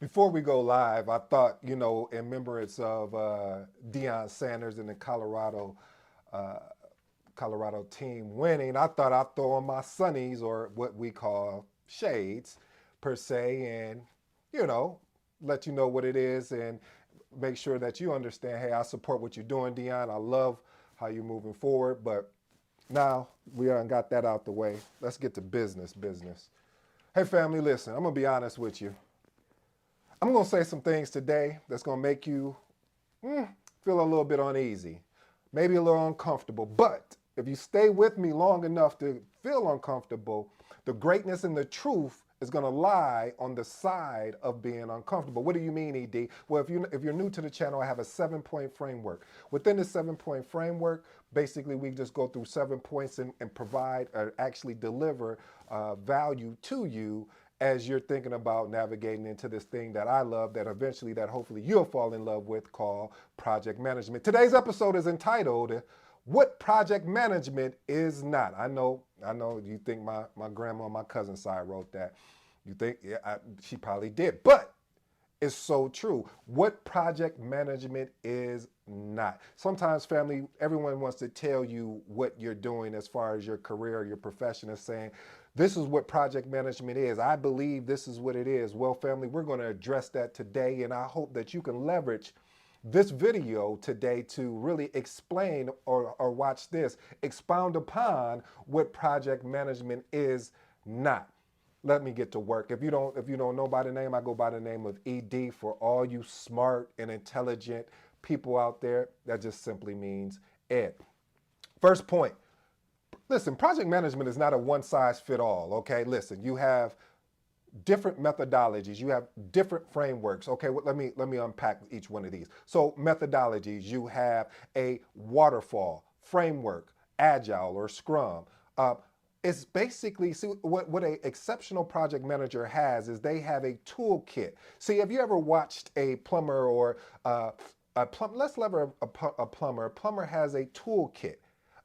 Before we go live, I thought, in remembrance of Deion Sanders and the uh, Colorado team winning, I thought I'd throw on my sunnies or what we call shades per se, and you know, let you know what it is and make sure that you understand. Hey, I support what you're doing, Deion. I love how you're moving forward, but now we done got that out the way. Let's get to business. Business. Hey, family, listen. I'm gonna be honest with you. I'm going to say some things today that's going to make you feel a little bit uneasy, maybe a little uncomfortable. But if you stay with me long enough to feel uncomfortable, the greatness and the truth is going to lie on the side of being uncomfortable. What do you mean, ED? Well, if you're new to the channel, I have a 7-point framework. Within the 7-point framework, basically we just go through 7 points and provide or actually deliver value to you as you're thinking about navigating into this thing that I love, that eventually, that hopefully you'll fall in love with, called project management. Today's episode is entitled, What Project Management Is Not. I know you think my grandma on my cousin's side wrote that. You think, yeah, she probably did, but it's so true. What project management is not. Sometimes, family, everyone wants to tell you what you're doing as far as your career or your profession is saying, this is what project management is. I believe this is what it is. Well, family, we're going to address that today, and I hope that you can leverage this video today to really explain or watch this, expound upon what project management is not. Let me get to work. If you don't know by the name, I go by the name of ED. For all you smart and intelligent people out there, that just simply means Ed. First point. Listen, project management is not a one size fit all, okay? Listen, you have different methodologies, you have different frameworks. Okay, well, let me unpack each one of these. So methodologies, you have a waterfall framework, agile or scrum. It's basically, see, what an exceptional project manager has is they have a toolkit. See, have you ever watched a plumber or let's lever a plumber. A plumber has a toolkit.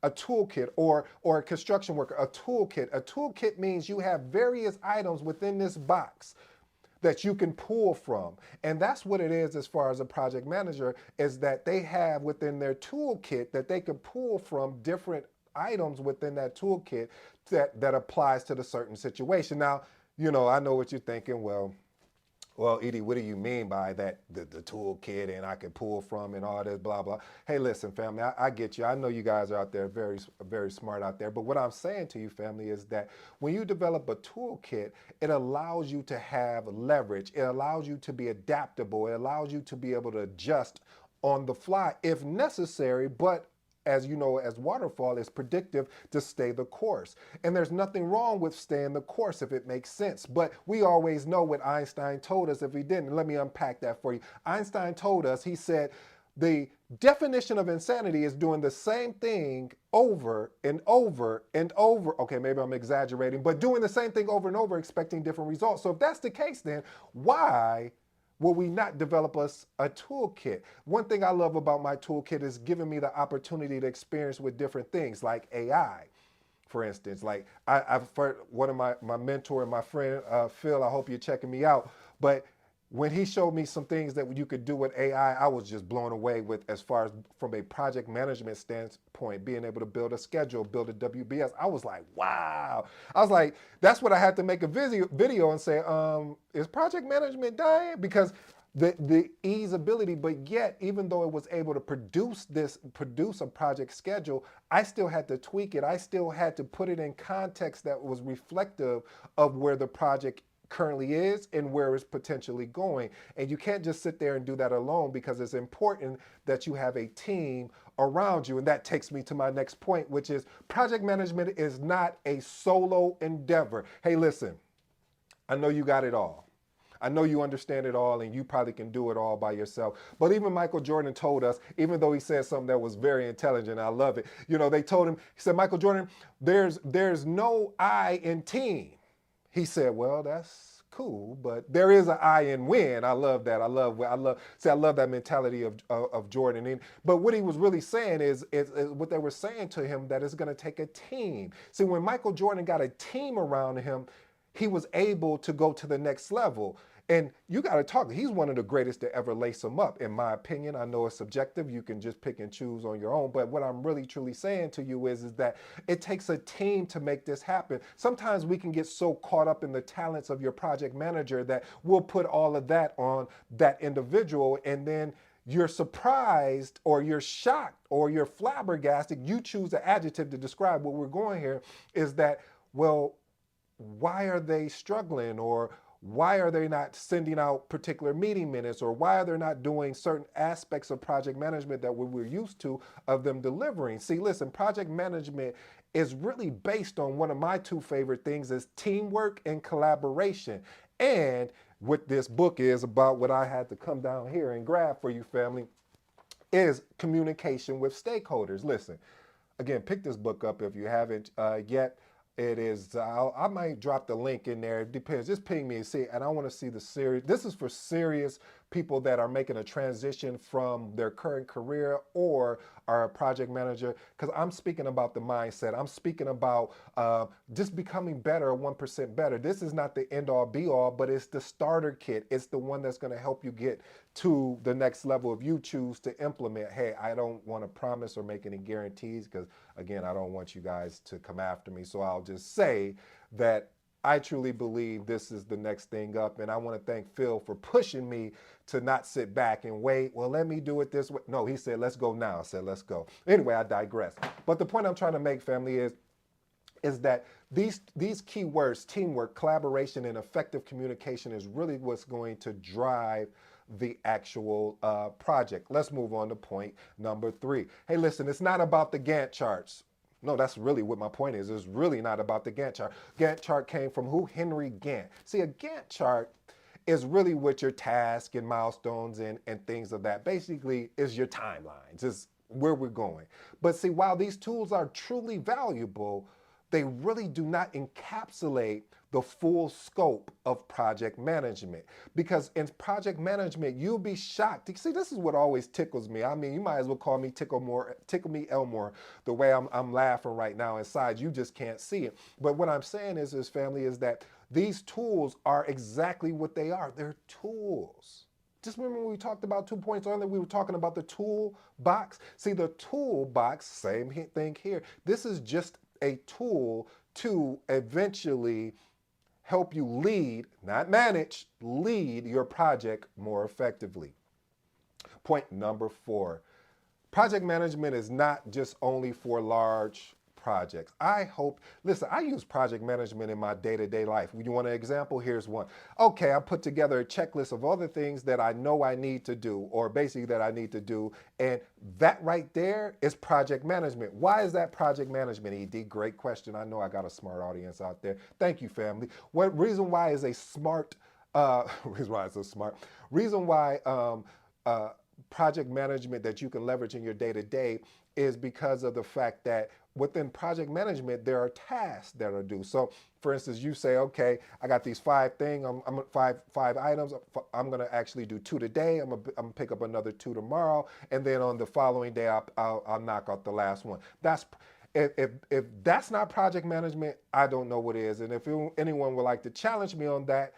A toolkit, or a construction worker, a toolkit. A toolkit means you have various items within this box that you can pull from. And that's what it is as far as a project manager, is that they have within their toolkit that they can pull from different items within that toolkit that applies to the certain situation. Now, I know what you're thinking. Well, Edie, what do you mean by that, the toolkit and I can pull from and all this, blah, blah. Hey, listen, family, I get you. I know you guys are out there very, very smart out there. But what I'm saying to you, family, is that when you develop a toolkit, it allows you to have leverage. It allows you to be adaptable. It allows you to be able to adjust on the fly if necessary, but as you know, as waterfall is predictive to stay the course. And there's nothing wrong with staying the course if it makes sense. But we always know what Einstein told us if he didn't. Let me unpack that for you. Einstein told us, he said, the definition of insanity is doing the same thing over and over and over. Okay, maybe I'm exaggerating, but doing the same thing over and over, expecting different results. So if that's the case, then why will we not develop us a toolkit? One thing I love about my toolkit is giving me the opportunity to experience with different things like AI. For instance, like I've heard one of my mentor and my friend, Phil, I hope you're checking me out, but when he showed me some things that you could do with AI, I was just blown away with, as far as from a project management standpoint, being able to build a schedule, build a WBS. I was like, wow. I was like, that's what I had to make a video and say, is project management dying? Because the easeability, but yet, even though it was able to produce a project schedule, I still had to tweak it. I still had to put it in context that was reflective of where the project currently is and where it's potentially going. And you can't just sit there and do that alone, because it's important that you have a team around you. And that takes me to my next point, which is project management is not a solo endeavor. Hey, listen, I know you got it all. I know you understand it all, and you probably can do it all by yourself. But even Michael Jordan told us, even though he said something that was very intelligent, I love it. They told him, he said, Michael Jordan, there's no I in team. He said, well, that's cool, but there is an I in win. I love that. I love that mentality of Jordan. But what he was really saying is what they were saying to him, that it's going to take a team. See, when Michael Jordan got a team around him, he was able to go to the next level. And you got to talk. He's one of the greatest to ever lace them up, in my opinion. I know it's subjective. You can just pick and choose on your own. But what I'm really truly saying to you is that it takes a team to make this happen. Sometimes we can get so caught up in the talents of your project manager that we'll put all of that on that individual, and then you're surprised or you're shocked or you're flabbergasted. You choose the adjective to describe what we're going here, is that, well, why are they struggling, or why are they not sending out particular meeting minutes, or why are they not doing certain aspects of project management that we're used to of them delivering? See, listen, project management is really based on one of my two favorite things, is teamwork and collaboration. And what this book is about, what I had to come down here and grab for you, family, is communication with stakeholders. Listen, again, pick this book up if you haven't yet. It is, I might drop the link in there. It depends. Just ping me and see. And I want to see the series. This is for serious people that are making a transition from their current career or are a project manager. Because I'm speaking about the mindset. I'm speaking about just becoming better, 1% better. This is not the end all be all, but it's the starter kit. It's the one that's going to help you get to the next level if you choose to implement. Hey, I don't want to promise or make any guarantees, because again, I don't want you guys to come after me. So I'll just say that I truly believe this is the next thing up. And I want to thank Phil for pushing me to not sit back and wait. Well, let me do it this way. No, he said, let's go now. I said, let's go. Anyway, I digress. But the point I'm trying to make, family, is that these key words, teamwork, collaboration, and effective communication, is really what's going to drive the actual project. Let's move on to point number 3. Hey, listen, it's not about the Gantt charts. No, that's really what my point is. It's really not about the Gantt chart. Gantt chart came from who? Henry Gantt. See, a Gantt chart is really what your task and milestones and things of that. Basically, is your timelines, is where we're going. But see, while these tools are truly valuable, they really do not encapsulate the full scope of project management. Because in project management, you'll be shocked. See, this is what always tickles me. I mean, you might as well call me Tickle Me Elmore, the way I'm laughing right now inside. You just can't see it. But what I'm saying is, family, is that these tools are exactly what they are. They're tools. Just remember when we talked about 2 points earlier, we were talking about the toolbox. See, the toolbox, same thing here. This is just a tool to eventually help you lead, not manage, lead your project more effectively. Point number 4, project management is not just only for large projects. Listen, I use project management in my day-to-day life. You want an example? Here's one. Okay, I put together a checklist of all the things that I know I need to do, or basically that I need to do, and that right there is project management. Why is that project management, ED? Great question. I know I got a smart audience out there. Thank you, family. Reason why is a smart, reason why it's so smart, reason why project management that you can leverage in your day-to-day is because of the fact that within project management, there are tasks that are due. So for instance, you say, okay, I got these 5 things, I'm five items. I'm going to actually do 2 today. I'm gonna pick up another 2 tomorrow. And then on the following day, I'll knock out the last one. If that's not project management, I don't know what is. And if anyone would like to challenge me on that,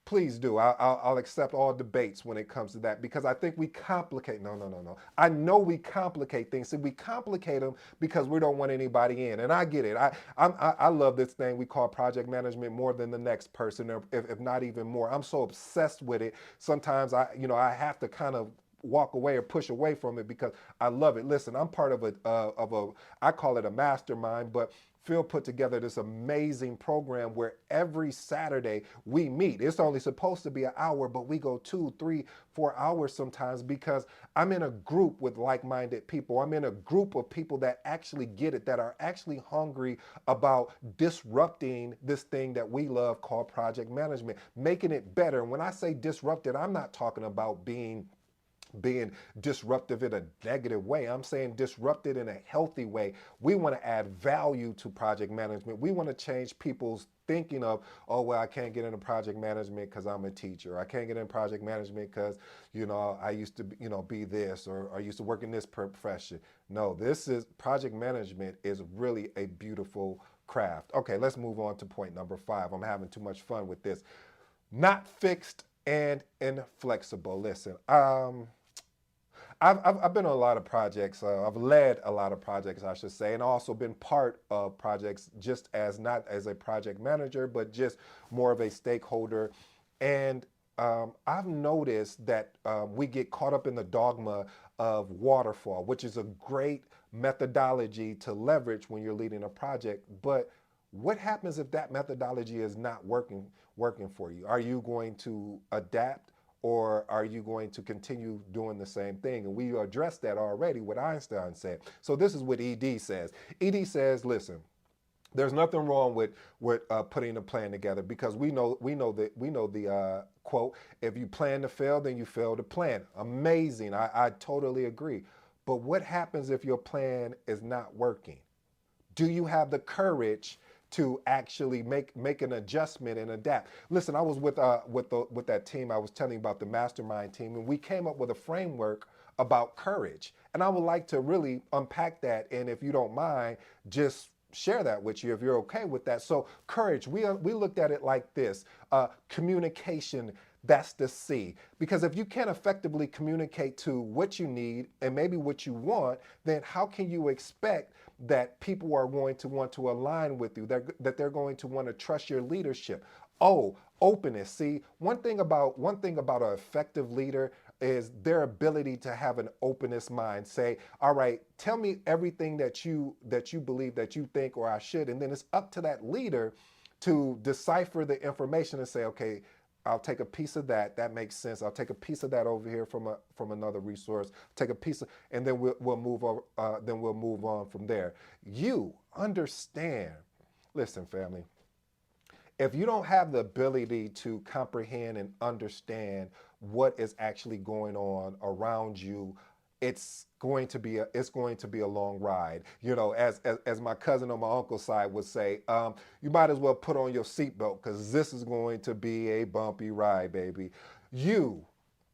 please do. I'll accept all debates when it comes to that, because I think we complicate. No. I know we complicate things. See, we complicate them because we don't want anybody in. And I get it. I love this thing we call project management more than the next person, if not even more. I'm so obsessed with it. Sometimes I have to kind of walk away or push away from it because I love it. Listen, I'm part of I call it a mastermind, but Phil put together this amazing program where every Saturday we meet. It's only supposed to be an hour, but we go 2, 3, 4 hours sometimes, because I'm in a group with like-minded people. I'm in a group of people that actually get it, that are actually hungry about disrupting this thing that we love called project management, making it better. And when I say disrupted, I'm not talking about being disruptive in a negative way. I'm saying disrupted in a healthy way. We want to add value to project management. We want to change people's thinking of, oh, well, I can't get into project management because I'm a teacher. I can't get in project management because, I used to, be this, or I used to work in this profession. No, project management is really a beautiful craft. Okay, let's move on to point number 5. I'm having too much fun with this. Not fixed and inflexible. Listen, I've been on a lot of projects. I've led a lot of projects, I should say, and also been part of projects just as not as a project manager, but just more of a stakeholder. And I've noticed that we get caught up in the dogma of waterfall, which is a great methodology to leverage when you're leading a project. But what happens if that methodology is not working for you? Are you going to adapt, or are you going to continue doing the same thing? And we addressed that already, what Einstein said. So this is what ED says. ED says, listen, there's nothing wrong with putting a plan together, because we know the quote, if you plan to fail, then you fail to plan. Amazing. I totally agree. But what happens if your plan is not working? Do you have the courage to actually make an adjustment and adapt? Listen, I was with that team I was telling you about, the mastermind team, and we came up with a framework about courage. And I would like to really unpack that, and if you don't mind, just share that with you if you're okay with that. So courage, we looked at it like this: communication. That's the C. Because if you can't effectively communicate to what you need and maybe what you want, then how can you expect that people are going to want to align with you, that they're going to want to trust your leadership? Oh, openness. See, one thing about an effective leader is their ability to have an openness mind. Say, all right, tell me everything that you believe, that you think, or I should, and then it's up to that leader to decipher the information and say, okay, I'll take a piece of that. That makes sense. I'll take a piece of that over here from another resource. Take a piece of, and then we'll move over. Then we'll move on from there. You understand. Listen, family. If you don't have the ability to comprehend and understand what is actually going on around you, it's going to be a long ride. You know, as my cousin on my uncle's side would say, you might as well put on your seatbelt, because this is going to be a bumpy ride, baby. You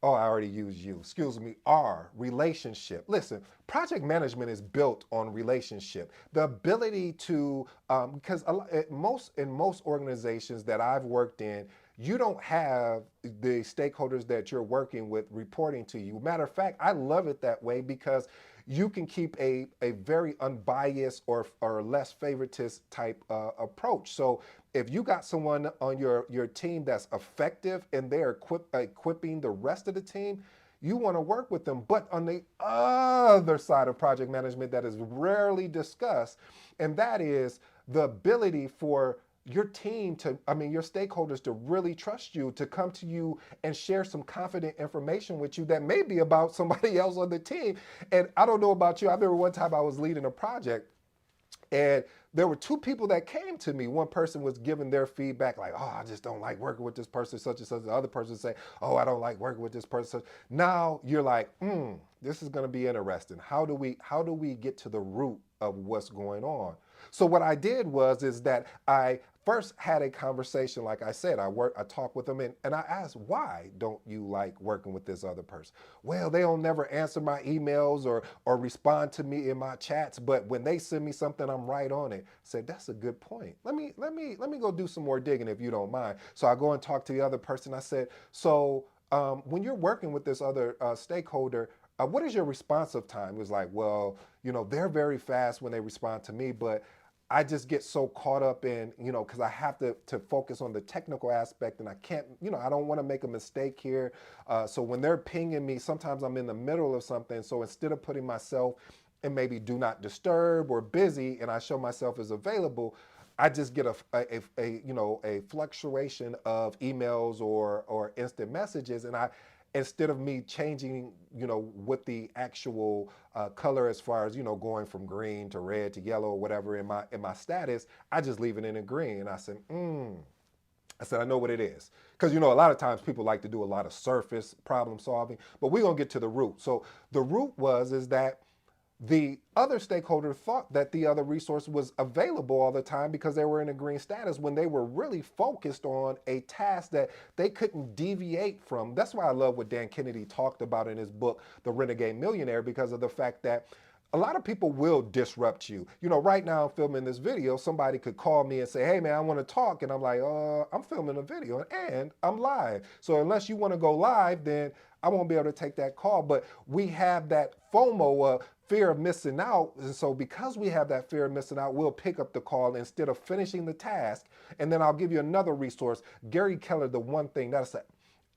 Oh, I already used you. Excuse me. R, relationship. Listen, project management is built on relationship. The ability to, because in most organizations that I've worked in, you don't have the stakeholders that you're working with reporting to you. Matter of fact, I love it that way, because you can keep a very unbiased or less favoritist type approach. So if you got someone on your team that's effective and they're equipping the rest of the team, you want to work with them. But on the other side of project management that is rarely discussed, and that is the ability for your team to, I mean, your stakeholders to really trust you, to come to you and share some confident information with you that may be about somebody else on the team. And I don't know about you. I remember one time I was leading a project, and there were two people that came to me. One person was giving their feedback like, oh, I just don't like working with this person, such and such. The other person say, oh, I don't like working with this person. Now you're like, this is going to be interesting. How do we get to the root of what's going on? So what I did is that I first had a conversation. Like I said, I talked with them, and I asked, why don't you like working with this other person? Well, they don't never answer my emails or respond to me in my chats, but when they send me something, I'm right on it. I said, that's a good point. Let me go do some more digging, if you don't mind. So I go and talk to the other person. I said, so when you're working with this other stakeholder, what is your responsive time? It was like, well, they're very fast when they respond to me, but I just get so caught up in, because I have to focus on the technical aspect, and I can't, I don't want to make a mistake here. So when they're pinging me, sometimes I'm in the middle of something. So instead of putting myself in maybe do not disturb or busy, and I show myself as available, I just get a fluctuation of emails or instant messages, and instead of me changing, what the actual color, as far as going from green to red to yellow or whatever in my status, I just leave it in a green. And I said, I know what it is. Because, a lot of times people like to do a lot of surface problem solving, but we're going to get to the root. So the root is that the other stakeholder thought that the other resource was available all the time because they were in a green status, when they were really focused on a task that they couldn't deviate from. That's why I love what Dan Kennedy talked about in his book, The Renegade Millionaire, because of the fact that a lot of people will disrupt you. You know, right now I'm filming this video. Somebody could call me and say, hey man, I want to talk. And I'm like, I'm filming a video and I'm live. So unless you want to go live, then I won't be able to take that call. But we have that FOMO, fear of missing out. And so because we have that fear of missing out, we'll pick up the call instead of finishing the task. And then I'll give you another resource. Gary Keller, The One Thing. That's a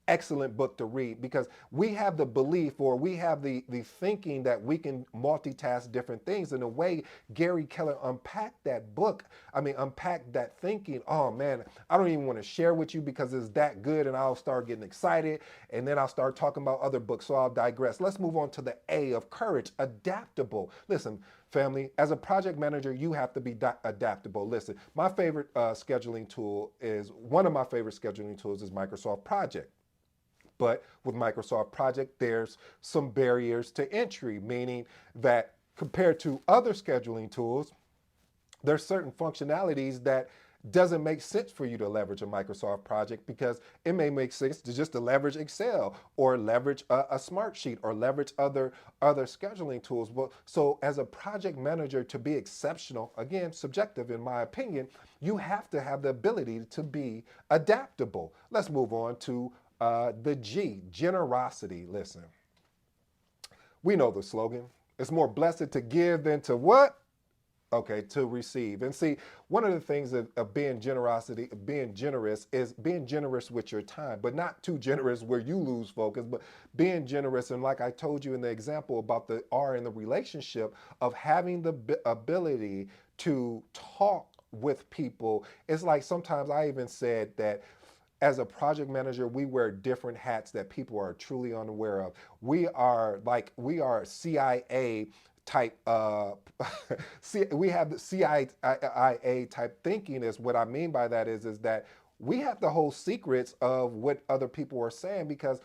excellent book to read, because we have the belief, or we have the thinking that we can multitask different things. And the way Gary Keller unpacked that book, unpacked that thinking, oh man, I don't even want to share with you because it's that good, and I'll start getting excited and then I'll start talking about other books. So I'll digress. Let's move on to the A of courage, adaptable. Listen, family, as a project manager, you have to be adaptable. Listen, my favorite scheduling tool is, one of my favorite scheduling tools is Microsoft Project. But with Microsoft Project, there's some barriers to entry, meaning that compared to other scheduling tools, there's certain functionalities that doesn't make sense for you to leverage a Microsoft Project, because it may make sense to just to leverage Excel or leverage a Smartsheet or leverage other scheduling tools. But so as a project manager, to be exceptional, again, subjective in my opinion, you have to have the ability to be adaptable. Let's move on to the G, generosity. Listen, we know the slogan. It's more blessed to give than to what? Okay, to receive. And see, one of the things of being generous is being generous with your time, but not too generous where you lose focus, but being generous. And like I told you in the example about the R in the relationship, of having the ability to talk with people. It's like sometimes I even said that as a project manager, we wear different hats that people are truly unaware of. We are CIA type, we have the CIA type thinking. Is what I mean by that is that we have to hold secrets of what other people are saying, because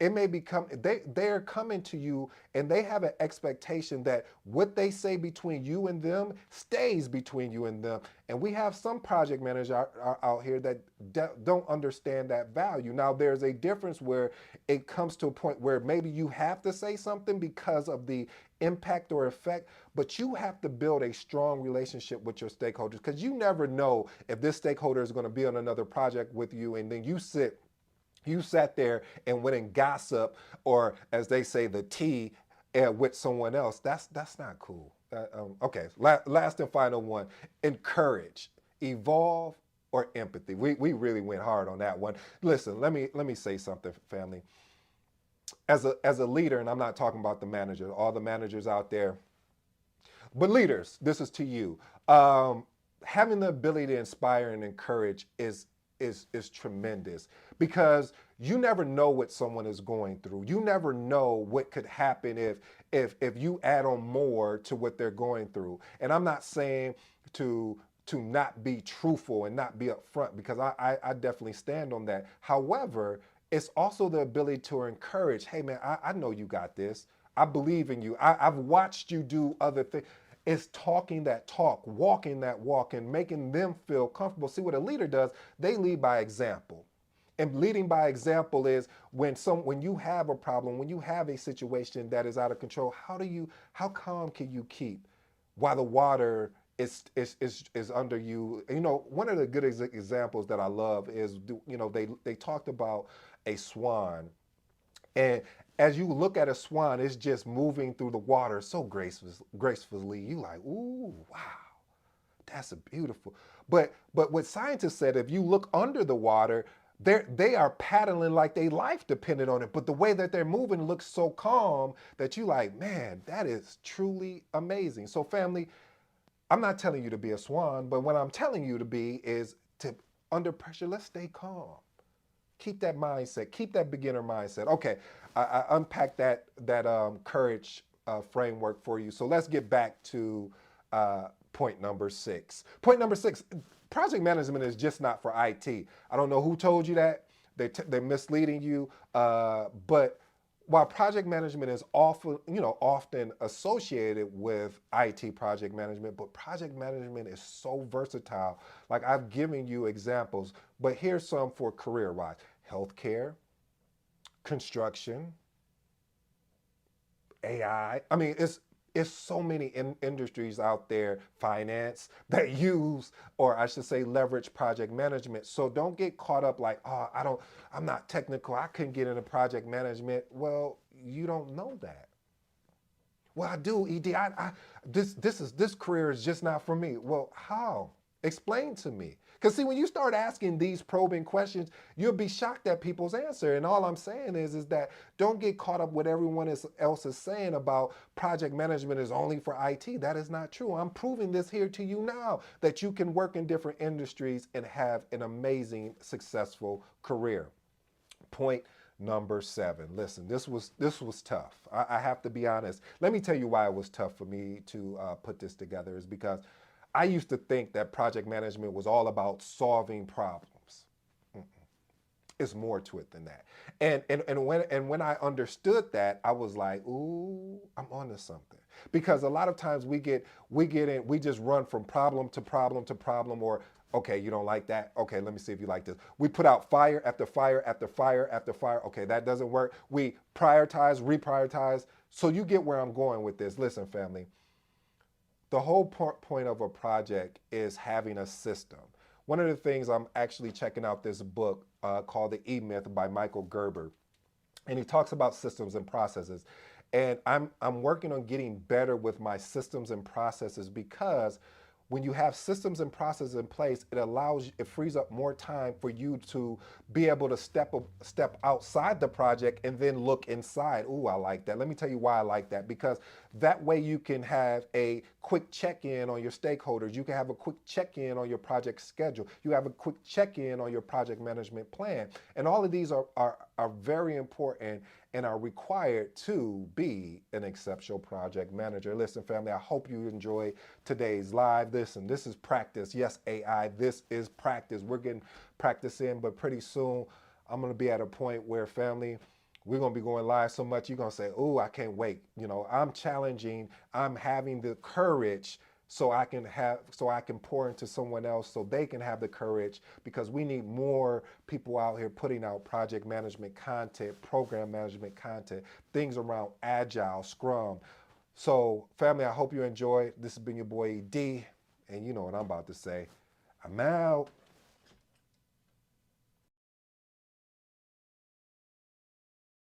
it may become, they're coming to you and they have an expectation that what they say between you and them stays between you and them. And we have some project managers out here that don't understand that value. Now, there's a difference where it comes to a point where maybe you have to say something because of the impact or effect, but you have to build a strong relationship with your stakeholders, because you never know if this stakeholder is going to be on another project with you, and then you sat there and went and gossip, or as they say, the tea with someone else. That's not cool. Okay, last and final one, encourage, evolve, or empathy. We really went hard on that one. Listen, let me say something, family. As a leader, and I'm not talking about the manager, all the managers out there, but leaders, this is to you. Having the ability to inspire and encourage is tremendous, because you never know what someone is going through. You never know what could happen if you add on more to what they're going through. And I'm not saying to not be truthful and not be upfront, because I definitely stand on that. However, it's also the ability to encourage. Hey man, I know you got this. I believe in you. I've watched you do other things. It's talking that talk, walking that walk, and making them feel comfortable. See, what a leader does, they lead by example. And leading by example is when you have a problem, when you have a situation that is out of control, how calm can you keep while the water is under you? You know, one of the good examples that I love is, you know, they talked about a swan. And as you look at a swan, it's just moving through the water so gracefully. You like, ooh, wow, that's a beautiful. But what scientists said, if you look under the water, they are paddling like their life depended on it. But the way that they're moving looks so calm that you like, man, that is truly amazing. So family, I'm not telling you to be a swan, but what I'm telling you to be is to, under pressure, let's stay calm. Keep that mindset. Keep that beginner mindset. Okay, I unpacked that courage framework for you. So let's get back to point number 6. Point number 6: project management is just not for IT. I don't know who told you that. They're misleading you. But while project management is often associated with IT project management, but project management is so versatile. Like, I've given you examples, but here's some for career-wise: healthcare, construction, AI. I mean, It's so many industries out there, finance, that use, or I should say leverage project management. So don't get caught up like, oh, I'm not technical, I couldn't get into project management. Well, you don't know that. Well, I do, ED. This career is just not for me. Well, how? Explain to me. Because see, when you start asking these probing questions, you'll be shocked at people's answer. And all I'm saying is that don't get caught up with everyone else is saying about project management is only for IT. That is not true. I'm proving this here to you now that you can work in different industries and have an amazing, successful career. Point number 7. Listen, this was tough. I have to be honest. Let me tell you why it was tough for me to put this together. Is because I used to think that project management was all about solving problems. It's more to it than that. And when I understood that, I was like, ooh, I'm onto something. Because a lot of times we just run from problem to problem to problem, or okay, you don't like that. Okay, let me see if you like this. We put out fire after fire after fire after fire. Okay, that doesn't work. We prioritize, reprioritize. So you get where I'm going with this. Listen, family, the whole point of a project is having a system. One of the things, I'm actually checking out this book called The E-Myth by Michael Gerber, and he talks about systems and processes. And I'm working on getting better with my systems and processes, because when you have systems and processes in place, it frees up more time for you to be able to step outside the project and then look inside. Ooh, I like that. Let me tell you why I like that. Because that way you can have a quick check-in on your stakeholders. You can have a quick check-in on your project schedule. You have a quick check-in on your project management plan. And all of these are very important and are required to be an exceptional project manager. Listen, family, I hope you enjoy today's live. Listen, this is practice. Yes, AI, this is practice. We're getting practice in, but pretty soon I'm gonna be at a point where, family, we're gonna be going live so much, you're gonna say, oh, I can't wait. I'm challenging, I'm having the courage so I can pour into someone else so they can have the courage, because we need more people out here putting out project management content, program management content, things around agile, scrum. So family, I hope you enjoy. This has been your boy D, and you know what I'm about to say. I'm out.